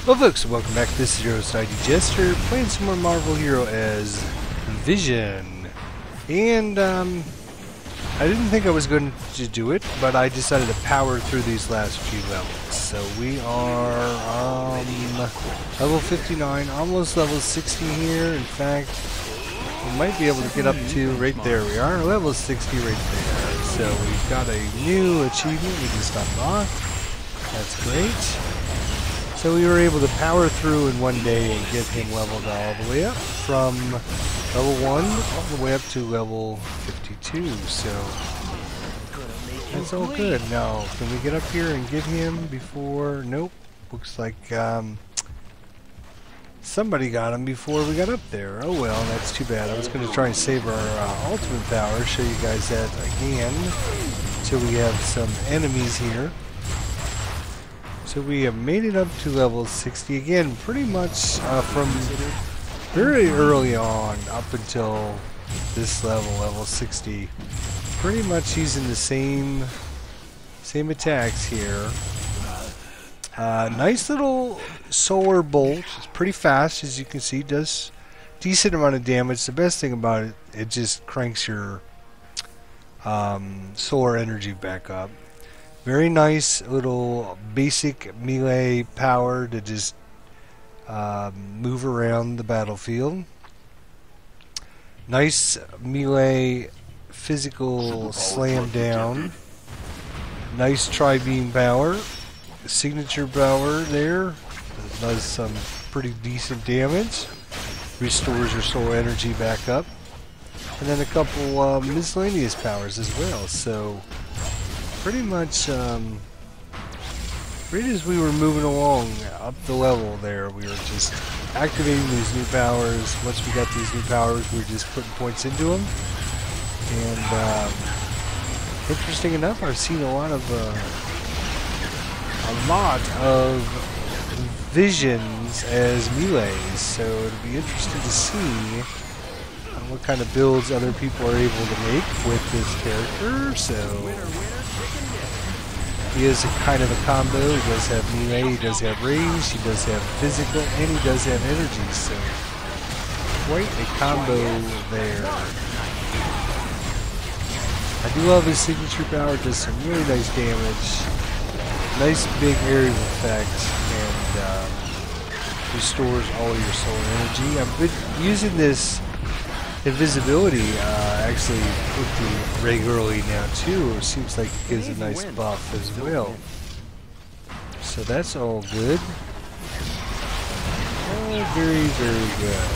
Well folks, welcome back. This is Heroes ID Jester, playing some more Marvel Hero as Vision. And I didn't think I was going to do it, but I decided to power through these last few levels. So we are level 59, almost level 60 here. In fact, we might be able to get up to, right there we are, level 60 right there. So we've got a new achievement we just unlocked. That's great. So we were able to power through in one day and get him leveled all the way up from level 1 all the way up to level 52. So that's all good. Now, can we get up here and get him before? Nope. Looks like somebody got him before we got up there. Oh well, that's too bad. I was going to try and save our ultimate power, show you guys that again, until we have some enemies here. So we have made it up to level 60 again, pretty much from very early on up until this level 60. Pretty much using the same attacks here. Nice little solar bolt. It's pretty fast, as you can see. Does decent amount of damage. The best thing about it, it just cranks your solar energy back up. Very nice little basic melee power to just move around the battlefield. Nice melee physical slam down. Nice tri-beam power. Signature power there. Does some pretty decent damage. Restores your solar energy back up. And then a couple miscellaneous powers as well. So pretty much, right as we were moving along up the level there, we were just activating these new powers. Once we got these new powers, we were just putting points into them. And interesting enough, I've seen a lot of visions as melees, so it'll be interesting to see what kind of builds other people are able to make with this character. So he is a kind of a combo. He does have melee, he does have range, he does have physical, and he does have energy. So quite a combo there. I do love his signature power. Does some really nice damage. Nice big area of effect, and restores all your solar energy. I've been using this invisibility actually pretty regularly now too. It seems like it gives a nice buff as well. So that's all good. Oh, very, very good.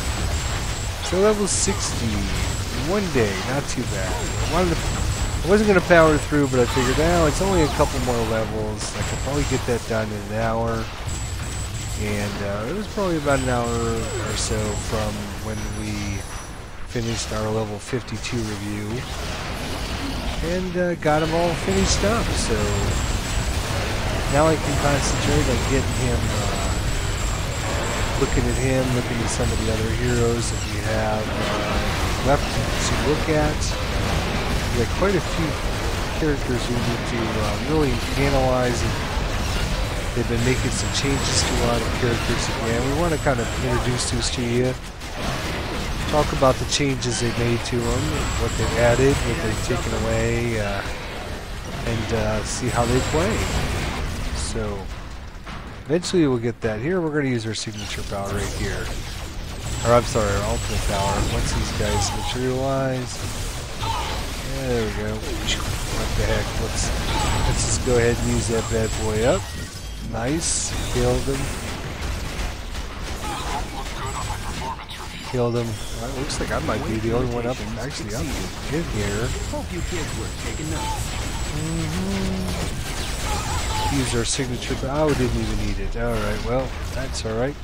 So level 60, one day, not too bad. I wasn't going to power through, but I figured, now it's only a couple more levels. I could probably get that done in an hour. And it was probably about an hour or so from when we finished our level 52 review, and got them all finished up. So now I can concentrate on getting him, looking at some of the other heroes that we have left to look at. We got quite a few characters we need to really analyze. They've been making some changes to a lot of characters again. We want to kind of introduce these to you. Talk about the changes they made to them, what they've added, what they've taken away, and see how they play. So eventually we'll get that. Here we're going to use our signature power right here. Or I'm sorry, our ultimate power. Once these guys materialize. Yeah, there we go. What the heck? Let's just go ahead and use that bad boy up. Nice. Killed him. Killed him. Well, it looks like I might be the only one up. Actually, I'm in here. Hope you kids were taking notes. Use our signature. Oh, didn't even need it. Alright, well, that's alright.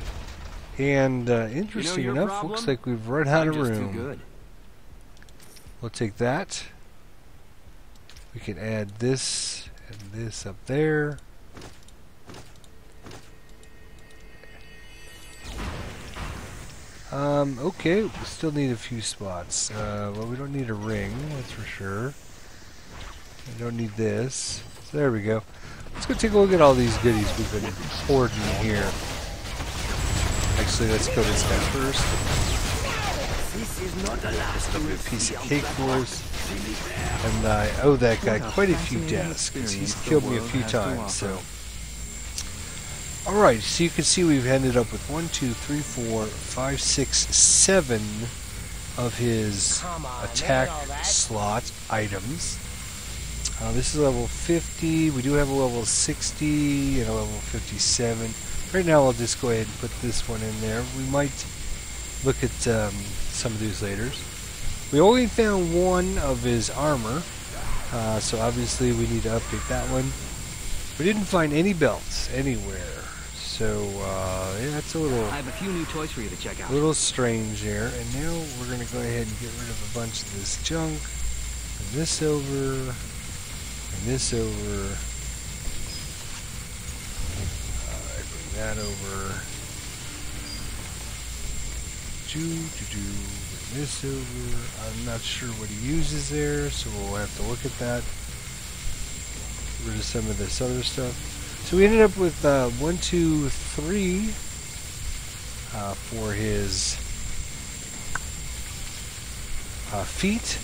And interesting enough, looks like we've run out of room. We'll take that. We can add this and this up there. Okay, we still need a few spots. Well, we don't need a ring, that's for sure. We don't need this. So there we go. Let's go take a look at all these goodies we've been hoarding here. Actually, let's kill this guy first. This is not the This last will be a you'll piece see of of cake the for us. See me there. And I owe that guy What a quite a few fascinating deaths, because he's experience the killed me a world few has to times, offer. so. Alright, so you can see we've ended up with 1, 2, 3, 4, 5, 6, 7 of his attack slot items. This is level 50. We do have a level 60 and a level 57. Right now I'll just go ahead and put this one in there. We might look at some of these later. We only found one of his armor, so obviously we need to update that one. We didn't find any belts anywhere, so yeah, it's a little I have a few new toys for you to check out. strange there. And now we're going to go ahead and get rid of a bunch of this junk. And this over, and this over. Bring that over. Bring this over. I'm not sure what he uses there, so we'll have to look at that. Get rid of some of this other stuff. So we ended up with 1, 2, 3 for his feet.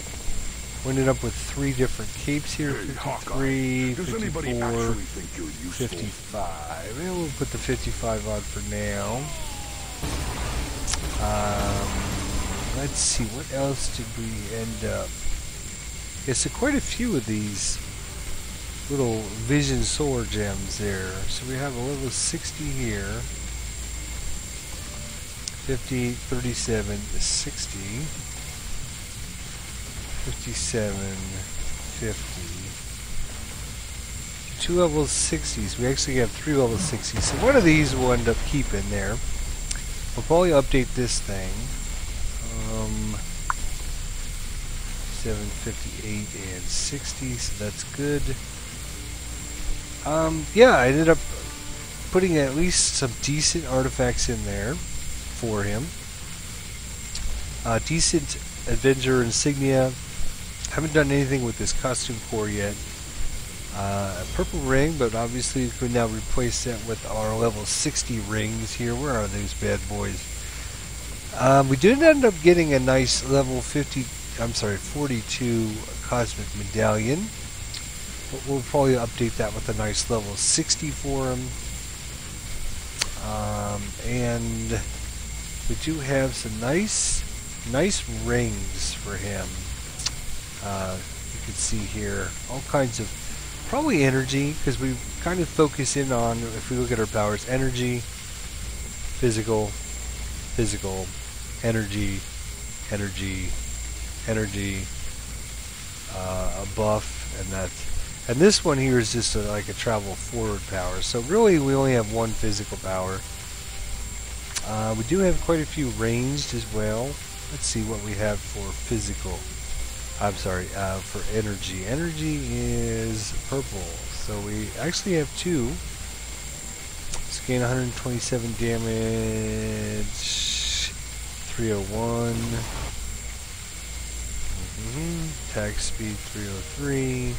We ended up with 3 different capes here. 53, 54, 55. And we'll put the 55 on for now. Let's see, what else did we end up? Yeah, so quite a few of these little vision solar gems there. So we have a level 60 here. 50, 37, 60. 57, 50. 2 level 60s. We actually have 3 level 60s. So one of these we'll end up keeping there. We'll probably update this thing. 758 and 60, so that's good. Yeah, I ended up putting at least some decent artifacts in there for him. Decent Avenger insignia. Haven't done anything with this costume core yet. A purple ring, but obviously we could now replace that with our level 60 rings here. Where are those bad boys? We did end up getting a nice level 42 cosmic medallion. But we'll probably update that with a nice level 60 for him. And we do have some nice rings for him. You can see here all kinds of probably energy, because we kind of focus in on, if we look at our powers, energy, physical, energy, a buff, and that. And this one here is just like a travel forward power. So really we only have one physical power. We do have quite a few ranged as well. Let's see what we have for physical. I'm sorry, for energy. Energy is purple. So we actually have 2. Let's gain 127 damage. 301. Attack speed 303.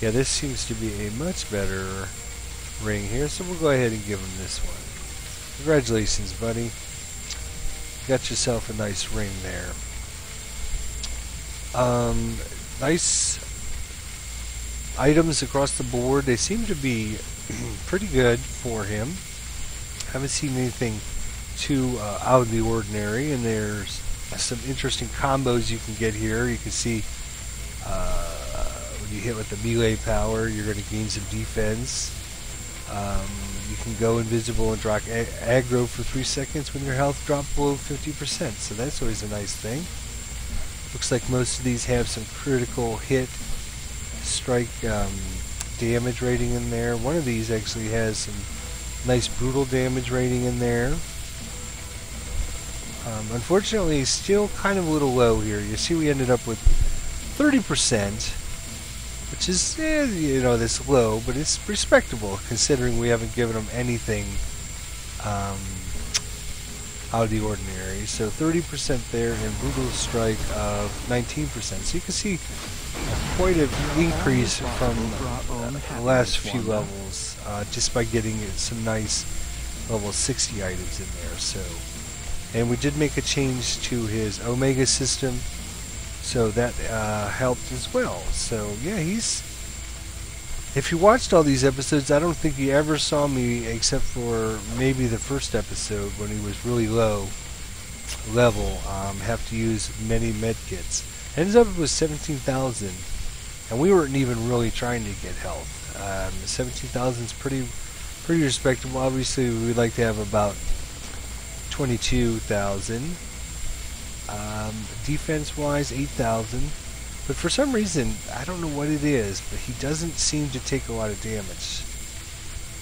Yeah, this seems to be a much better ring here, so we'll go ahead and give him this one. Congratulations, buddy. Got yourself a nice ring there. Nice items across the board. They seem to be pretty good for him. Haven't seen anything too out of the ordinary, and there's some interesting combos you can get here. You can see when you hit with the melee power, you're going to gain some defense. You can go invisible and drop aggro for 3 seconds when your health drops below 50%, so that's always a nice thing. Looks like most of these have some critical hit strike damage rating in there. One of these actually has some nice brutal damage rating in there. Unfortunately, still kind of a little low here. You see we ended up with 30%, which is, you know, this low, but it's respectable considering we haven't given them anything out of the ordinary. So 30% there, and brutal strike of 19%. So you can see quite an increase from the last few levels just by getting some nice level 60 items in there. So, and we did make a change to his Omega system, so that helped as well. So yeah, if you watched all these episodes, I don't think you ever saw me, except for maybe the first episode when he was really low level, have to use many med kits. Ends up it was 17,000, and we weren't even really trying to get health. 17,000 is pretty respectable. Obviously, we'd like to have about 22,000. Defense-wise, 8,000. But for some reason, I don't know what it is, but he doesn't seem to take a lot of damage.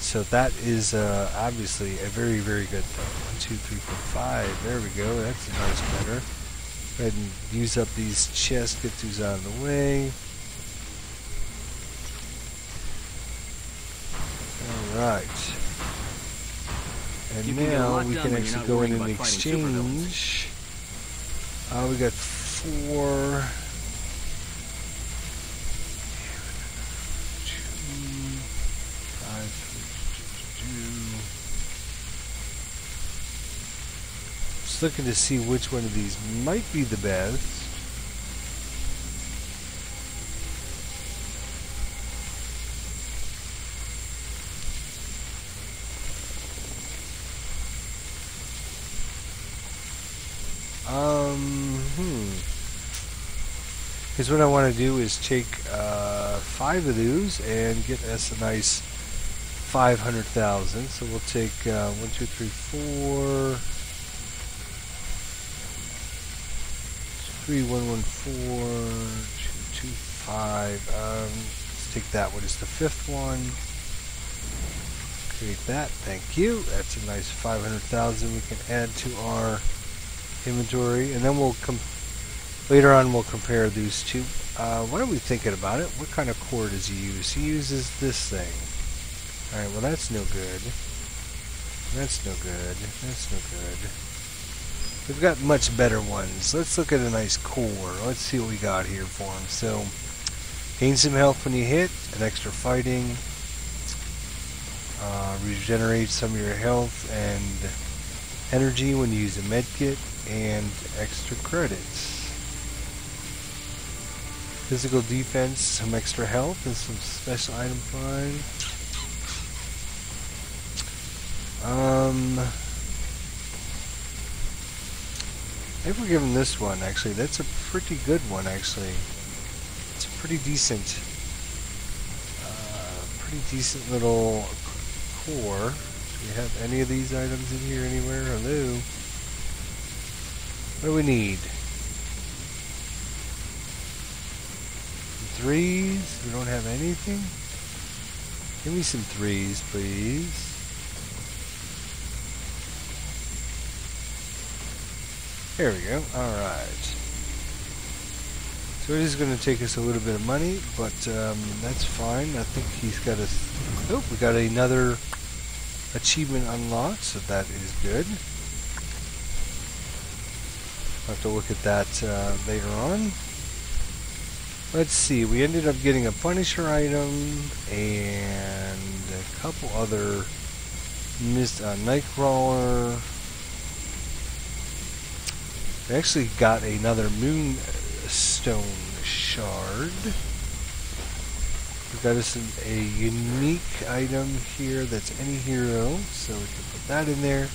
So that is obviously a very, very good thing. 1, 2, 3, 4, 5. There we go. That's a nice better. Go ahead and use up these chests. Get these out of the way. Alright. And now we can actually go in and exchange. We got 4... Looking to see which one of these might be the best. Because what I want to do is take 5 of those and get us a nice 500,000. So we'll take 1, 2, 3, 4. 3114 225. Let's take that one. It's the 5th one. Create that. Thank you. That's a nice 500,000 we can add to our inventory, and then we'll later on we'll compare these two. What are we thinking about it? What kind of core does he use? He uses this thing. All right. Well, that's no good. That's no good. That's no good. We've got much better ones. Let's look at a nice core. Let's see what we got here for him. So, gain some health when you hit, an extra fighting, regenerate some of your health and energy when you use a med kit, and extra credits. Physical defense, some extra health, and some special item find. Maybe we'll give him this one, actually. That's a pretty good one, actually. It's a pretty decent little core. Do we have any of these items in here anywhere? Hello? What do we need? Some 3s? We don't have anything? Give me some 3s, please. There we go. Alright. So it is going to take us a little bit of money, but that's fine. I think he's got a... Oh, we got another achievement unlocked, so that is good. I'll have to look at that later on. Let's see. We ended up getting a Punisher item and a couple other... Nightcrawler... We actually got another Moonstone shard. We got us a unique item here that's any hero, so we can put that in there.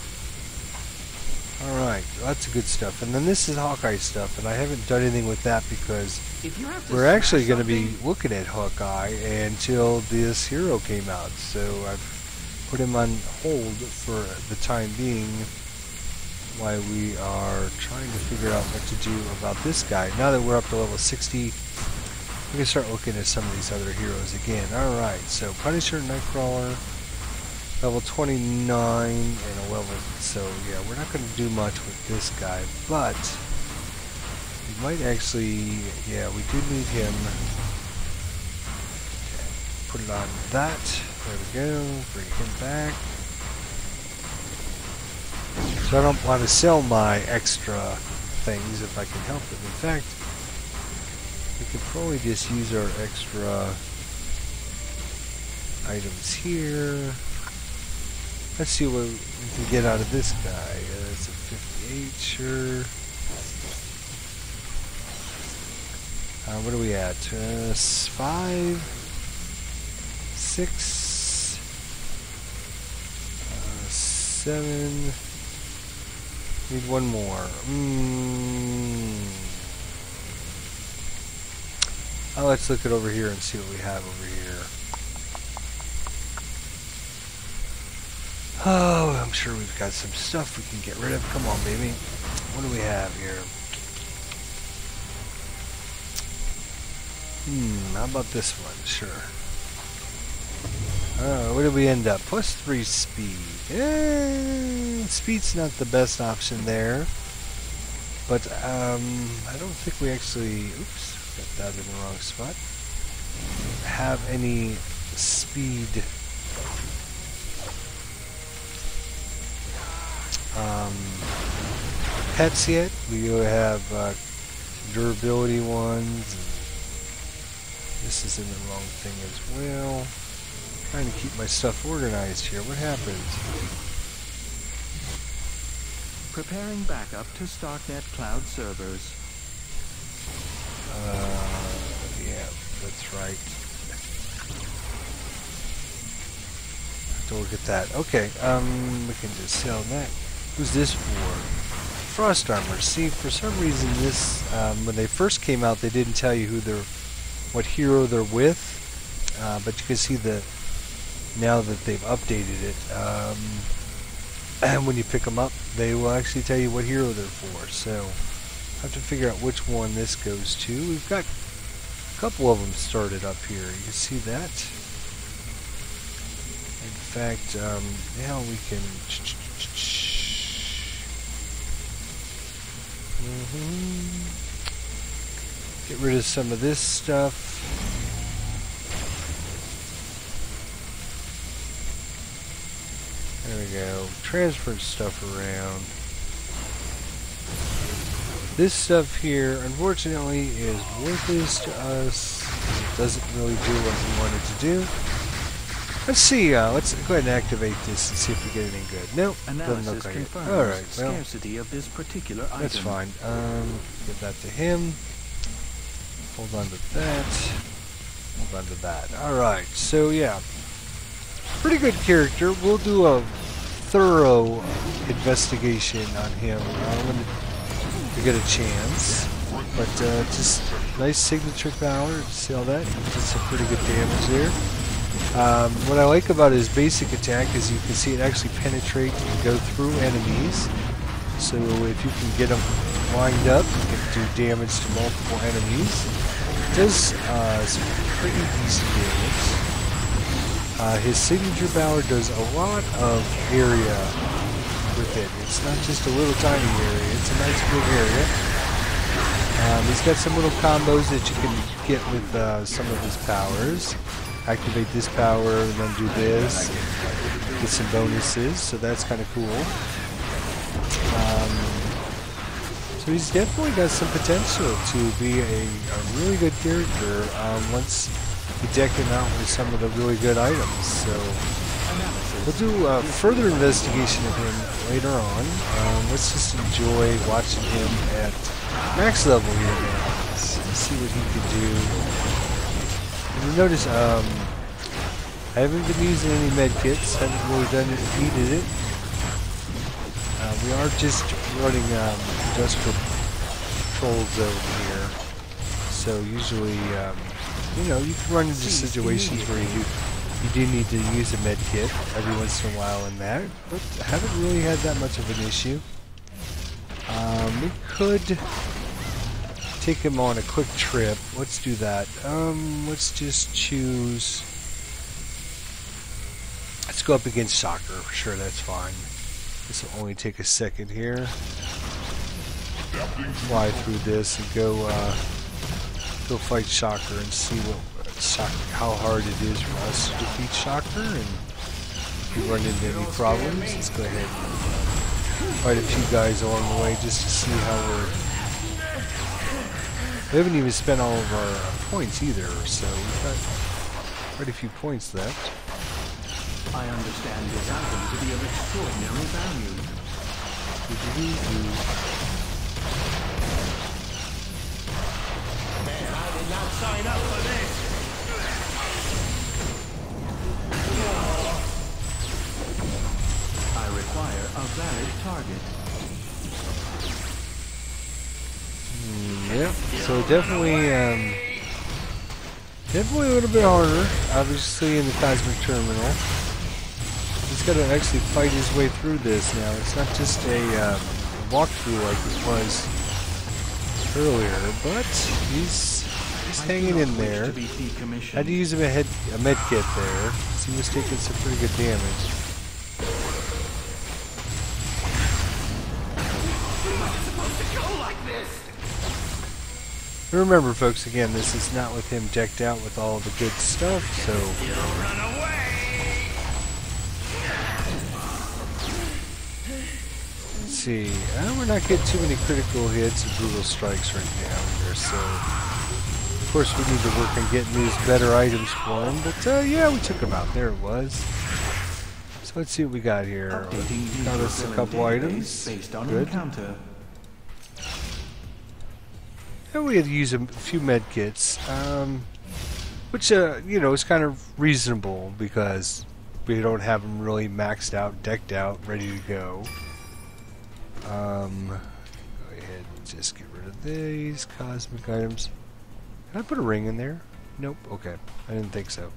Alright, lots of good stuff. And then this is Hawkeye stuff, and I haven't done anything with that because we're actually going to be looking at Hawkeye until this hero came out. So I've put him on hold for the time being, why we are trying to figure out what to do about this guy. Now that we're up to level 60, we can start looking at some of these other heroes again. Alright, so Punisher, Nightcrawler, level 29, and a level... So, yeah, we're not going to do much with this guy, but we might actually... Yeah, we do need him. Okay, put it on that. There we go. Bring him back. So I don't want to sell my extra things if I can help it. In fact, we could probably just use our extra items here. Let's see what we can get out of this guy. It's a 58, sure. What are we at? 5, 6, 7. Need one more. Let's look it over here and see what we have over here. Oh, I'm sure we've got some stuff we can get rid of. Come on, baby. What do we have here? How about this one? Sure. Where did we end up? +3 speed. Speed's not the best option there. But, I don't think we actually... Oops, got that in the wrong spot. Have any speed... pets yet. We have durability ones. This is in the wrong thing as well. Trying to keep my stuff organized here. What happened? Preparing backup to StarkNet cloud servers. Yeah, that's right. Have to look at that. Okay, we can just sell that. Who's this for? Frost armor. See, for some reason this, when they first came out, they didn't tell you what hero they're with, but you can see now that they've updated it, and when you pick them up, they will actually tell you what hero they're for. So I have to figure out which one this goes to. We've got a couple of them started up here. You can see that. In fact, now we can. Get rid of some of this stuff. There we go. Transfer stuff around. This stuff here, unfortunately, is worthless to us. It doesn't really do what we wanted to do. Let's see. Let's go ahead and activate this and see if we get any good. Nope, doesn't look like it. All right, well, scarcity of this particular item. That's fine. Give that to him. Hold on to that. Hold on to that. Alright, so yeah. Pretty good character. We'll do a thorough investigation on him when we get a chance. But just nice signature power. See all that? Did some pretty good damage there. What I like about his basic attack is you can see it actually penetrate and go through enemies. So if you can get him lined up, you can do damage to multiple enemies. It does some pretty decent damage. His signature power does a lot of area with it. It's not just a little tiny area, it's a nice big area. He's got some little combos that you can get with some of his powers. Activate this power and then do this. Get some bonuses, so that's kind of cool. So he's definitely got some potential to be a really good character once you deck him out with some of the really good items. So we'll do a further investigation of him later on. Let's just enjoy watching him at max level here now. Let's see what he can do. And you notice I haven't been using any med kits. Haven't really needed it. We are just running industrial patrol zone here, so usually, you know, you can run into situations where you do need to use a med kit every once in a while in that, but I haven't really had that much of an issue. We could take him on a quick trip. Let's do that. Let's just choose. Let's go up against Soccer. Sure, that's fine. This will only take a second here. Fly through this and go fight Shocker and see how hard it is for us to defeat Shocker, and if we run into any problems, let's go ahead and fight a few guys along the way just to see how we haven't even spent all of our points either, so we've got quite a few points left. I understand this item to be of extraordinary value. Man, I did not sign up for this. I require a valid target. Yep. So definitely, definitely a little bit harder. Obviously, in the Cosmic Terminal, he's got to actually fight his way through this now. It's not just a walkthrough like it was earlier, but he's hanging in there. Had to use a med kit there. So he was taking some pretty good damage. Remember, folks, again, this is not with him decked out with all the good stuff, so... Let's see. We're not getting too many critical hits and brutal strikes right now here, so... Of course, we need to work on getting these better items for him, but, yeah, we took him out. There it was. So let's see what we got here. Got us a couple items. Good. And we had to use a few med kits, which, you know, is kind of reasonable because we don't have them really maxed out, decked out, ready to go. Go ahead and just get rid of these cosmic items. Can I put a ring in there? Nope. Okay. I didn't think so.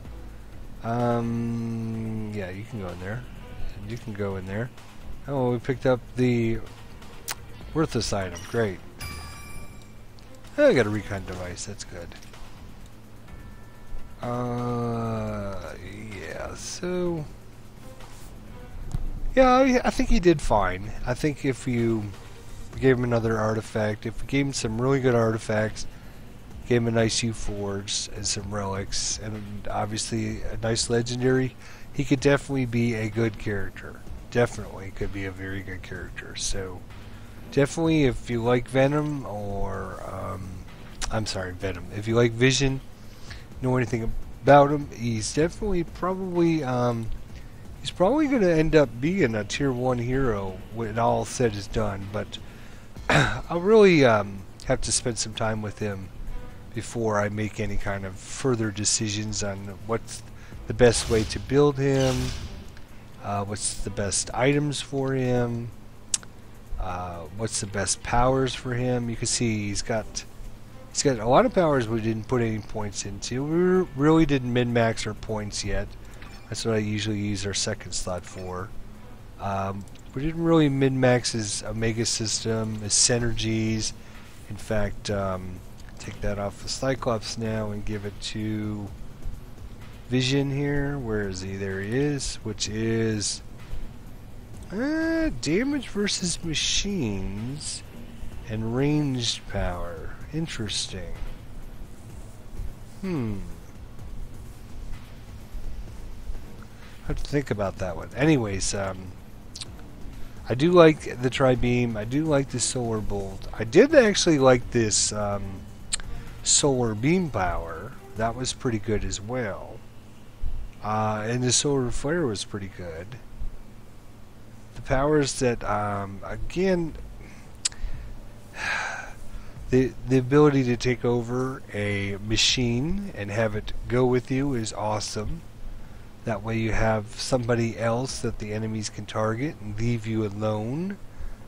Yeah, you can go in there. And you can go in there. Oh, we picked up the worthless item. Great. I got a recon device, that's good. Yeah, so... Yeah, I think he did fine. I think if you gave him another artifact, if we gave him some really good artifacts, gave him a nice U-Forge and some relics, and obviously a nice legendary, he could definitely be a good character. Definitely could be a very good character, so... Definitely, if you like Venom, or, I'm sorry, Venom. If you like Vision, know anything about him, he's definitely probably, he's probably going to end up being a Tier 1 hero when all said is done, but I'll really have to spend some time with him before I make any kind of further decisions on what's the best way to build him, what's the best items for him, what's the best powers for him. You can see he's got a lot of powers we didn't put any points into. We really didn't min-max our points yet. That's what I usually use our second slot for. We didn't really min-max his Omega system, his synergies. In fact, take that off the Cyclops now and give it to Vision here. Where is he? There he is, which is damage versus machines and ranged power. Interesting. I have to think about that one. Anyways, I do like the Tri-Beam. I do like the Solar Bolt. I did actually like this Solar Beam power. That was pretty good as well. And the Solar Flare was pretty good. The powers that, again, the ability to take over a machine and have it go with you is awesome. That way you have somebody else that the enemies can target and leave you alone.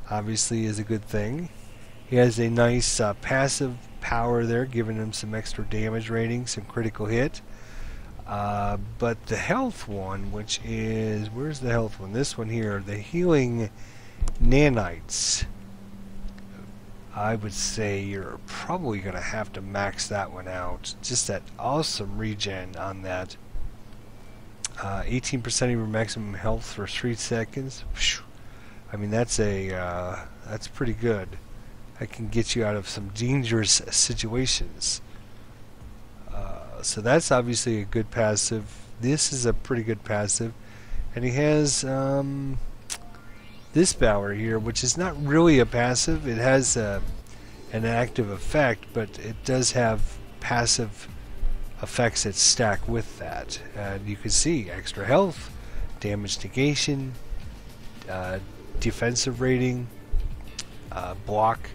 Obviously is a good thing. He has a nice passive power there, giving him some extra damage rating, some critical hit. But the health one, which is... Where's the health one? This one here. The healing nanites. I would say you're probably going to have to max that one out. Just that awesome regen on that. 18% of your maximum health for 3 seconds. I mean, that's pretty good. That can get you out of some dangerous situations. So that's obviously a good passive. This is a pretty good passive. And he has this power here, which is not really a passive. It has an active effect, but it does have passive effects that stack with that. And you can see extra health, damage negation, defensive rating, block,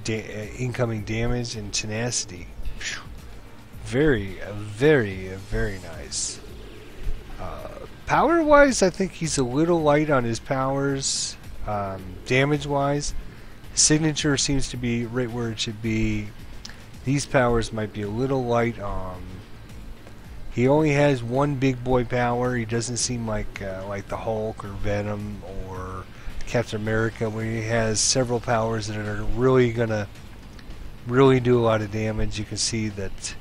incoming damage, and tenacity. Phew. Very nice. Power-wise, I think he's a little light on his powers. Damage-wise, signature seems to be right where it should be. These powers might be a little light. He only has one big boy power. He doesn't seem like the Hulk or Venom or Captain America, where he has several powers that are really gonna do a lot of damage. You can see that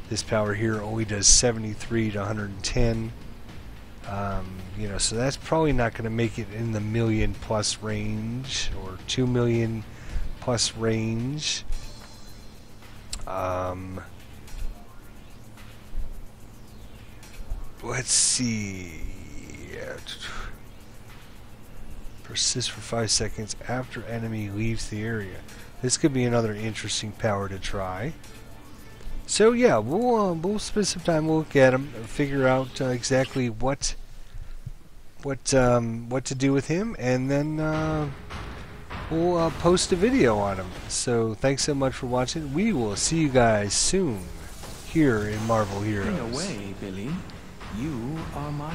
this power here only does 73 to 110. You know, so that's probably not going to make it in the million plus range or 2 million plus range. Let's see. Persist for 5 seconds after enemy leaves the area. This could be another interesting power to try. So yeah, we'll spend some time, we'll look at him, figure out exactly what to do with him, and then we'll post a video on him. So thanks so much for watching. We will see you guys soon here in Marvel Heroes. In a way, Billy, you are my